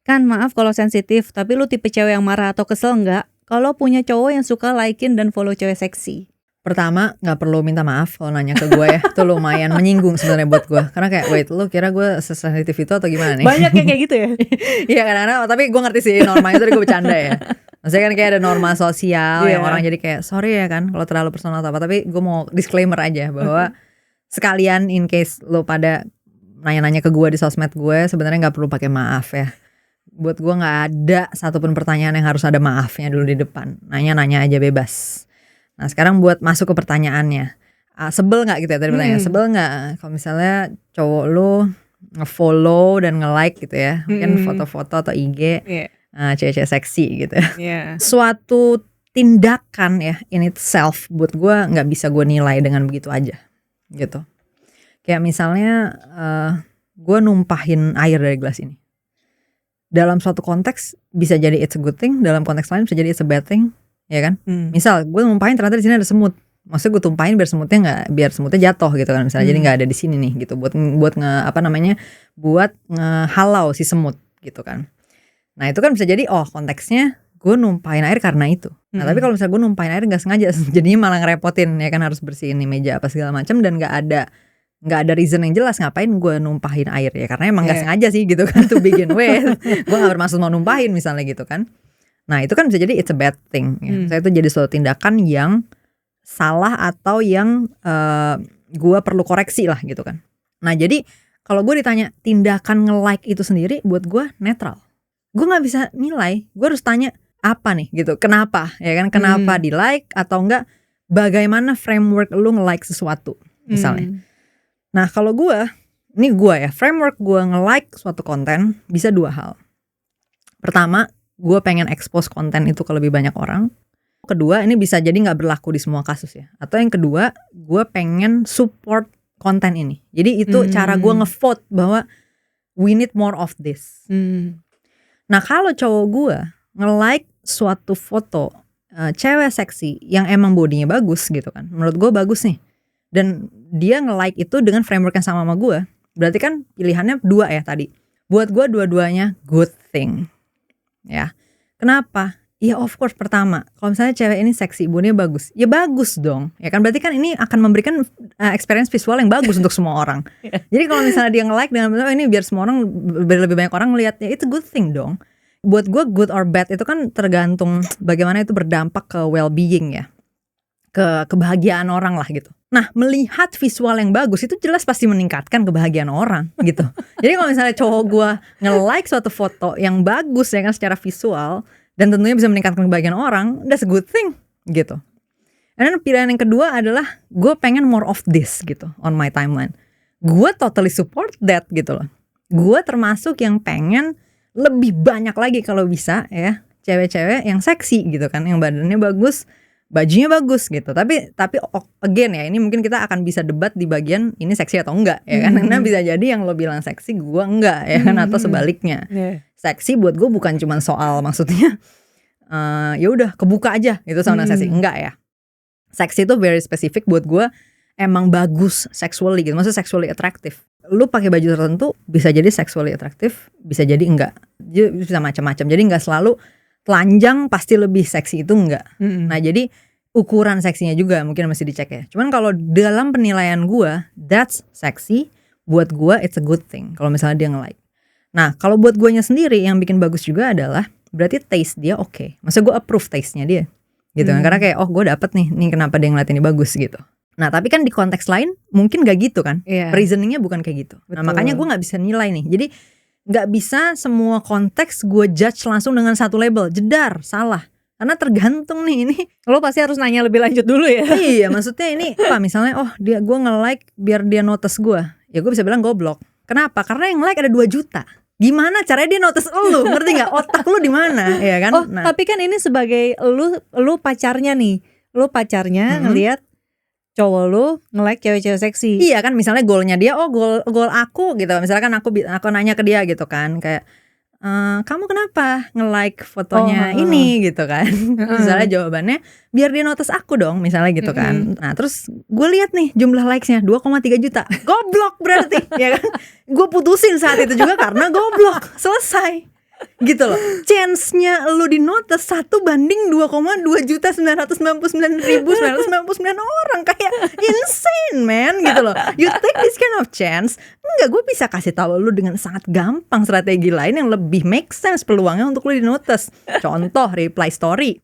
Kan maaf kalau sensitif, tapi lu tipe cewek yang marah atau kesel nggak kalau punya cowok yang suka likein dan follow cewek seksi? Pertama, nggak perlu minta maaf kalau nanya ke gue ya. Itu lumayan menyinggung sebenarnya buat gue. Karena kayak, wait, lu kira gue sesensitif itu atau gimana nih? Banyak yang kayak gitu ya? Iya kadang-kadang, tapi gue ngerti sih normanya, tadi gue bercanda ya. Maksudnya kan kayak ada norma sosial yang orang jadi kayak, sorry ya kan kalau terlalu personal atau apa. Tapi gue mau disclaimer aja bahwa sekalian in case lo pada nanya-nanya ke gue di sosmed gue, sebenarnya nggak perlu pakai maaf ya. Buat gue nggak ada satupun pertanyaan yang harus ada maafnya dulu di depan. Nanya-nanya aja bebas. Nah sekarang buat masuk ke pertanyaannya, sebel nggak gitu ya tadi pertanyaan, sebel nggak kalau misalnya cowok lu nge-follow dan nge-like gitu ya, mungkin foto-foto atau IG cewek-cewek seksi gitu ya. Suatu tindakan ya in itself buat gue nggak bisa gue nilai dengan begitu aja gitu. Kayak misalnya gue numpahin air dari gelas ini. Dalam suatu konteks bisa jadi it's a good thing, dalam konteks lain bisa jadi it's a bad thing. Ya kan, misal gue numpahin ternyata di sini ada semut, maksudnya gue tumpahin biar semutnya jatuh gitu kan, misalnya jadi nggak ada di sini nih gitu, buat ngehalau si semut gitu kan. Nah itu kan bisa jadi konteksnya gue numpahin air karena itu. Nah tapi kalau misalnya gue numpahin air nggak sengaja, jadinya malah ngerepotin ya kan, harus bersihin nih meja apa segala macam dan nggak ada reason yang jelas ngapain gue numpahin air ya, karena emang nggak sengaja sih gitu kan to begin with. Gue nggak bermaksud mau numpahin misalnya gitu kan. Nah itu kan bisa jadi it's a bad thing ya. Saya itu jadi suatu tindakan yang salah atau yang gue perlu koreksi lah gitu kan. Nah jadi kalau gue ditanya tindakan nge-like itu sendiri buat gue netral. Gue gak bisa nilai, gue harus tanya apa nih gitu, kenapa ya kan, kenapa di like atau enggak, bagaimana framework lu nge-like sesuatu misalnya. Nah kalau gue ya, framework gue nge-like suatu konten bisa dua hal. Pertama, gue pengen expose konten itu ke lebih banyak orang. Kedua, ini bisa jadi gak berlaku di semua kasus ya. Atau yang kedua, gue pengen support konten ini. Jadi itu cara gue nge-vote bahwa we need more of this. Nah kalau cowok gue nge-like suatu foto cewek seksi yang emang bodinya bagus gitu kan, menurut gue bagus nih, dan dia nge-like itu dengan framework yang sama gue, berarti kan pilihannya dua ya tadi. Buat gue dua-duanya good thing. Ya, kenapa? Ya of course pertama, kalau misalnya cewek ini seksi, bodinya bagus, ya bagus dong, ya kan, berarti kan ini akan memberikan experience visual yang bagus untuk semua orang. Jadi kalau misalnya dia nge-like dengan ini biar semua orang, lebih banyak orang ngelihatnya, itu good thing dong. Buat gue good or bad itu kan tergantung bagaimana itu berdampak ke well-being ya, ke kebahagiaan orang lah gitu. Nah melihat visual yang bagus itu jelas pasti meningkatkan kebahagiaan orang gitu. Jadi kalau misalnya cowok gue nge-like suatu foto yang bagus ya kan secara visual, dan tentunya bisa meningkatkan kebahagiaan orang, that's a good thing gitu. Dan pilihan yang kedua adalah gue pengen more of this gitu on my timeline. Gue totally support that gitu loh. Gue termasuk yang pengen lebih banyak lagi kalau bisa ya cewek-cewek yang seksi gitu kan, yang badannya bagus, bajunya bagus gitu. Tapi again ya, ini mungkin kita akan bisa debat di bagian ini seksi atau enggak ya kan. Karena bisa jadi yang lo bilang seksi gue enggak ya kan, atau sebaliknya. Seksi buat gue bukan cuma soal maksudnya ya udah kebuka aja gitu sama seksi, enggak ya. Seksi itu very specific buat gue, emang bagus sexually gitu, maksudnya sexually attractive. Lu pakai baju tertentu bisa jadi sexually attractive, bisa jadi enggak, bisa macam-macam. Jadi enggak selalu telanjang pasti lebih seksi, itu enggak. Nah jadi ukuran seksinya juga mungkin mesti dicek ya. Cuman kalau dalam penilaian gue, that's sexy, buat gue it's a good thing kalau misalnya dia nge-like. Nah kalau buat guanya sendiri yang bikin bagus juga adalah berarti taste dia oke. Maksudnya gue approve taste-nya dia gitu kan. Karena kayak gue dapet nih kenapa dia ngeliat ini bagus gitu. Nah tapi kan di konteks lain mungkin gak gitu kan, reasoningnya bukan kayak gitu. Betul. Nah makanya gue gak bisa nilai nih. Jadi gak bisa semua konteks gue judge langsung dengan satu label, jedar, salah. Karena tergantung nih, ini lo pasti harus nanya lebih lanjut dulu ya. Iya maksudnya ini apa, misalnya gue nge-like biar dia notice gue, ya gue bisa bilang goblok. Kenapa? Karena yang like ada 2 juta. Gimana caranya dia notice lu? Ngerti gak? Otak lu di mana? Ya kan? Nah. Tapi kan ini sebagai lu pacarnya nih. Lu pacarnya ngelihat cowok lu nge-like cewek-cewek seksi. Iya kan, misalnya goalnya dia, goal aku gitu. Misalkan aku nanya ke dia gitu kan, kayak kamu kenapa nge-like fotonya ini gitu kan. Misalnya jawabannya biar dia notice aku dong misalnya gitu kan. Nah terus gue lihat nih jumlah likesnya 2,3 juta. Goblok berarti ya kan. Gue putusin saat itu juga karena goblok. Selesai. gitu loh. Chance-nya lu di notice 1 banding 2,2.999.999 orang, kayak insane man gitu loh. You take this kind of chance, enggak, gue bisa kasih tahu lu dengan sangat gampang strategi lain yang lebih make sense peluangnya untuk lu di notice. Contoh reply story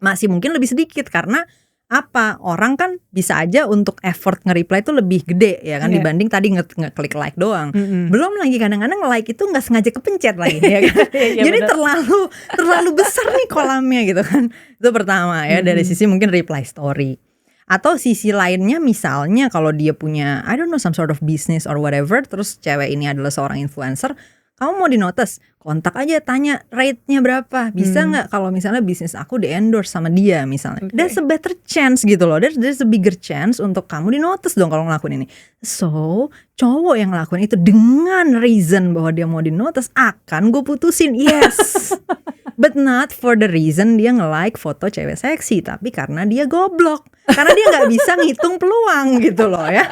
masih mungkin lebih sedikit karena apa, orang kan bisa aja untuk effort nge-reply itu lebih gede ya kan, dibanding tadi ngeklik like doang. Belum lagi kadang-kadang like itu nggak sengaja kepencet lagi ya kan. Jadi terlalu besar nih kolamnya gitu kan. Itu pertama ya, dari sisi mungkin reply story. Atau sisi lainnya misalnya kalau dia punya I don't know some sort of business or whatever, terus cewek ini adalah seorang influencer, kamu mau di notice, kontak aja, tanya rate-nya berapa, bisa nggak kalau misalnya bisnis aku di endorse sama dia misalnya. There's a better chance gitu loh, there's a bigger chance untuk kamu di notice dong kalau ngelakuin ini. So cowok yang ngelakuin itu dengan reason bahwa dia mau di notice, akan gue putusin, yes. But not for the reason dia nge-like foto cewek seksi, tapi karena dia goblok, karena dia nggak bisa ngitung peluang gitu loh ya.